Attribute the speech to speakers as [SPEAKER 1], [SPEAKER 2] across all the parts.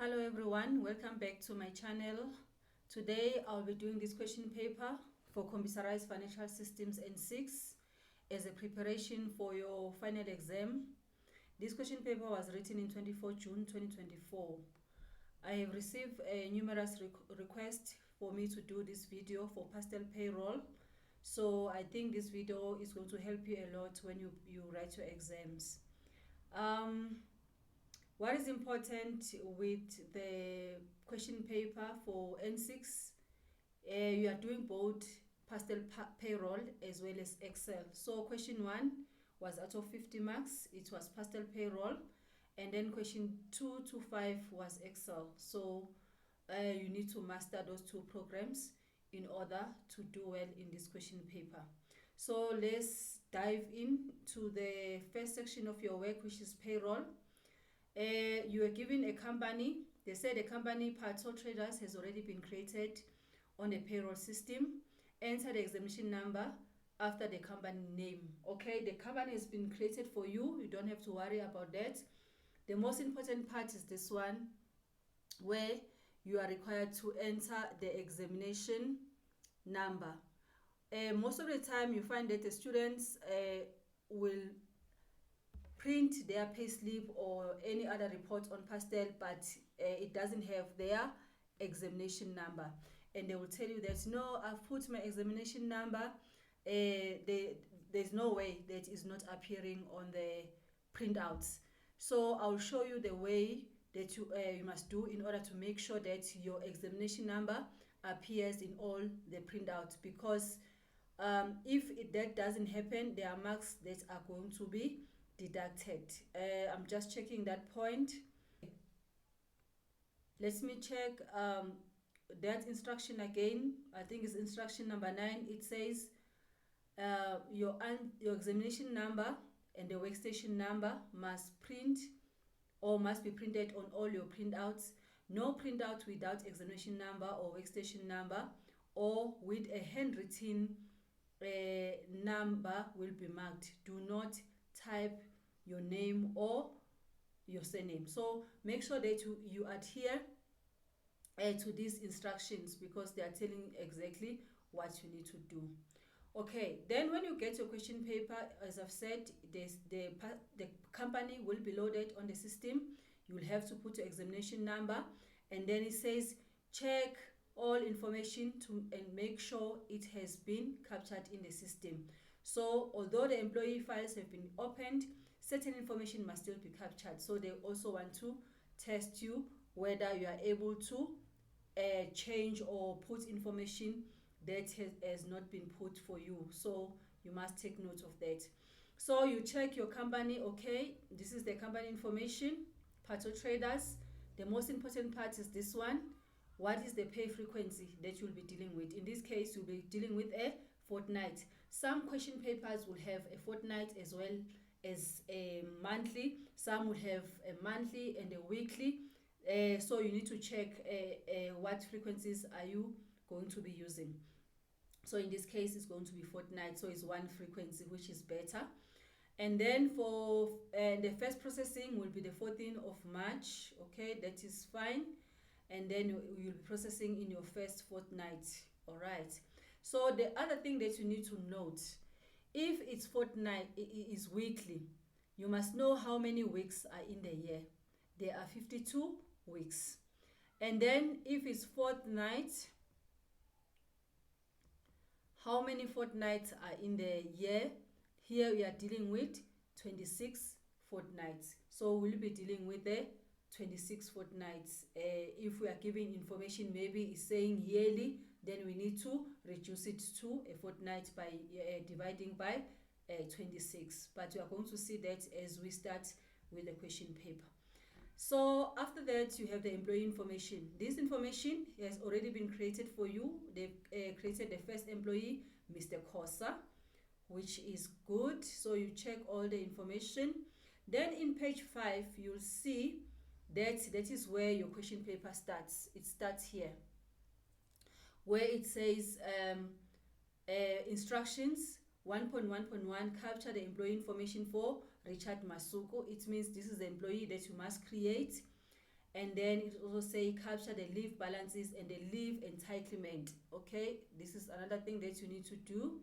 [SPEAKER 1] Hello everyone, welcome back to my channel. Today I'll be doing this question paper for Computerized Financial Systems N6 as a preparation for your final exam. This question paper was written in 24 June 2024. I have received numerous requests for me to do this video for PASTEL payroll. So I think this video is going to help you a lot when you write your exams. What is important with the question paper for N6? You are doing both PASTEL payroll as well as Excel. So question 1 was out of 50 marks, it was PASTEL payroll, and then question 2 to 5 was Excel. So you need to master those two programs in order to do well in this question paper. So let's dive into the first section of your work, which is payroll. You are given a company. They said the company PASTEL Traders has already been created on a payroll system. Enter the examination number after the company name. Okay, the company has been created for you. You don't have to worry about that. The most important part is this one, where you are required to enter the examination number. Most of the time you find that the students will print their payslip or any other report on PASTEL, but it doesn't have their examination number, and they will tell you that no, I've put my examination number, there's no way that is not appearing on the printouts. So I'll show you the way that you must do in order to make sure that your examination number appears in all the printouts, because if that doesn't happen, there are marks that are going to be deducted. I'm just checking that point. Let me check that instruction again. I think it's instruction number 9. It says your examination number and the workstation number must be printed on all your printouts. No printout without examination number or workstation number or with a handwritten number will be marked. Do not type your name or your surname. So make sure that you adhere to these instructions, because they are telling exactly what you need to do. Okay, then when you get your question paper, as I've said, the company will be loaded on the system. You will have to put your examination number, and then it says check all information and make sure it has been captured in the system. So although the employee files have been opened, certain information must still be captured. So they also want to test you whether you are able to change or put information that has not been put for you. So you must take note of that. So you check your company. Okay, this is the company information, PASTEL Traders. The most important part is this one. What is the pay frequency that you'll be dealing with? In this case, you'll be dealing with a fortnight. Some question papers will have a fortnight as well as a monthly. Some will have a monthly and a weekly. So you need to check what frequencies are you going to be using. So in this case, it's going to be fortnight. So it's one frequency, which is better. And then for the first processing will be the 14th of March. Okay, that is fine. And then you'll be processing in your first fortnight. All right. So the other thing that you need to note, if it's fortnight, it is weekly, you must know how many weeks are in the year. There are 52 weeks. And then if it's fortnight, how many fortnights are in the year? Here we are dealing with 26 fortnights. So we'll be dealing with the 26 fortnights. If we are giving information, maybe it's saying yearly, then we need to reduce it to a fortnight by dividing by 26. But you are going to see that as we start with the question paper. So after that, you have the employee information. This information has already been created for you. They've created the first employee, Mr. Kosa, which is good. So you check all the information. Then in page 5, you'll see that is where your question paper starts. It starts here, where it says instructions 1.1.1, capture the employee information for Richard Masuku. It means this is the employee that you must create. And then it also say capture the leave balances and the leave entitlement. Okay, this is another thing that you need to do.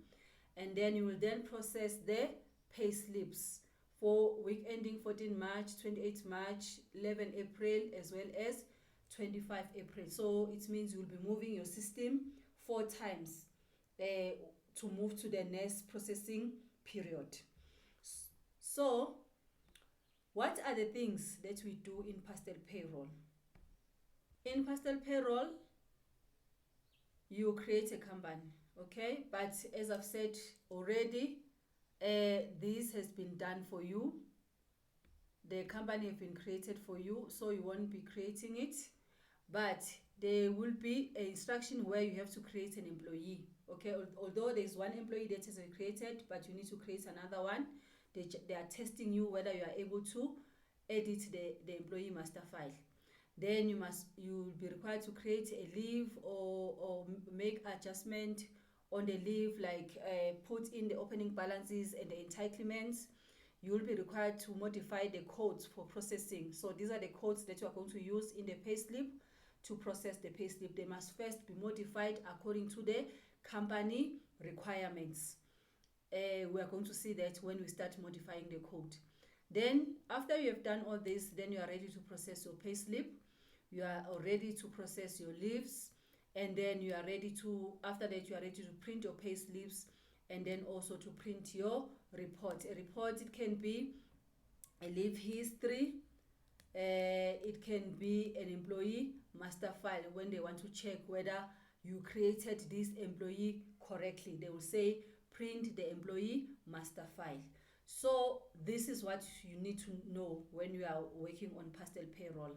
[SPEAKER 1] And then you will then process the pay slips for week ending 14 March, 28 March, 11 April, as well as 25 April. So it means you'll be moving your system 4 times to move to the next processing period. So what are the things that we do in PASTEL payroll? In PASTEL payroll, you create a company, okay? But as I've said already, this has been done for you. The company has been created for you, so you won't be creating it. But there will be an instruction where you have to create an employee, okay? Although there's one employee that is created, but you need to create another one. They are testing you whether you are able to edit the employee master file. Then you'll be required to create a leave or make adjustment on the leave, like put in the opening balances and the entitlements. You'll be required to modify the codes for processing. So these are the codes that you are going to use in the payslip to process the payslip. They must first be modified according to the company requirements. We are going to see that when we start modifying the code. Then after you have done all this, then you are ready to process your payslip. You are ready to process your leaves, and then you are ready to, after that, you are ready to print your payslips, and then also to print your report. A report, it can be a leave history, it can be an employee master file. When they want to check whether you created this employee correctly, they will say print the employee master file. So this is what you need to know when you are working on PASTEL payroll.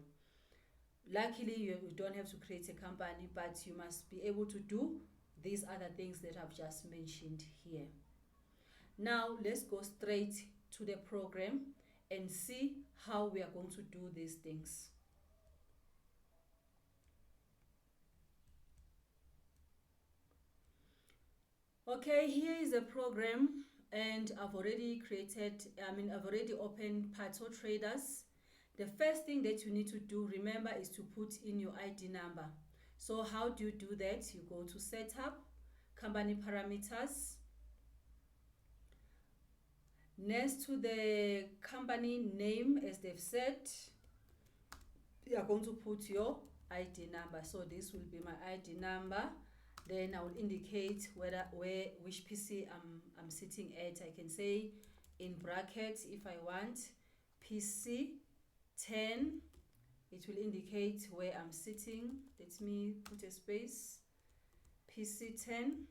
[SPEAKER 1] Luckily, you don't have to create a company, but you must be able to do these other things that I've just mentioned here. Now, let's go straight to the program and see how we are going to do these things. Okay, here is a program, and I've already opened Pato Traders. The first thing that you need to do, remember, is to put in your ID number. So how do you do that? You go to Setup, Company Parameters. Next to the company name, as they've said, you are going to put your ID number. So this will be my ID number. Then I will indicate which PC I'm sitting at. I can say in brackets, if I want, PC 10. It will indicate where I'm sitting. Let me put a space. PC 10.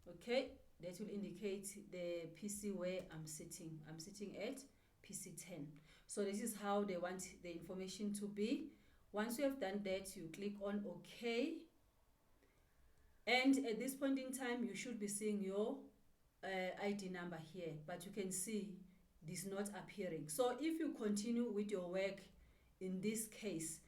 [SPEAKER 1] Okay, that will indicate the PC where I'm sitting. I'm sitting at PC 10. So this is how they want the information to be. Once you have done that, you click on OK. And at this point in time, you should be seeing your ID number here, but you can see this not appearing. So if you continue with your work in this case,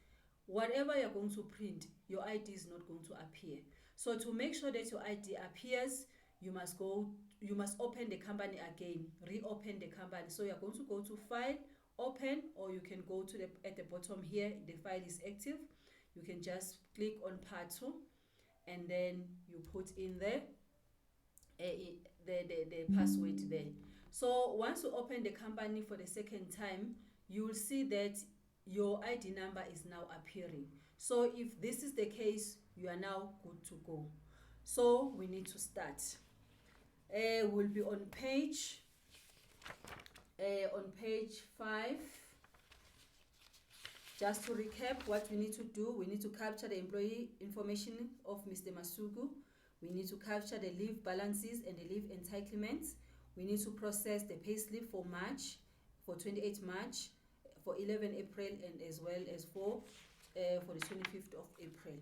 [SPEAKER 1] whatever you're going to print, your ID is not going to appear. So to make sure that your ID appears, you must open the company again, reopen the company. So you're going to go to File, Open, or you can go to at the bottom here, the file is active. You can just click on Part 2, and then you put in the password there. So once you open the company for the second time, you will see that your ID number is now appearing. So if this is the case, you are now good to go. So we need to start. We'll be on page 5. Just to recap what we need to do, we need to capture the employee information of Mr. Masuku. We need to capture the leave balances and the leave entitlements. We need to process the payslip for March, for 28 March, for 11 April, and as well as for the 25th of April.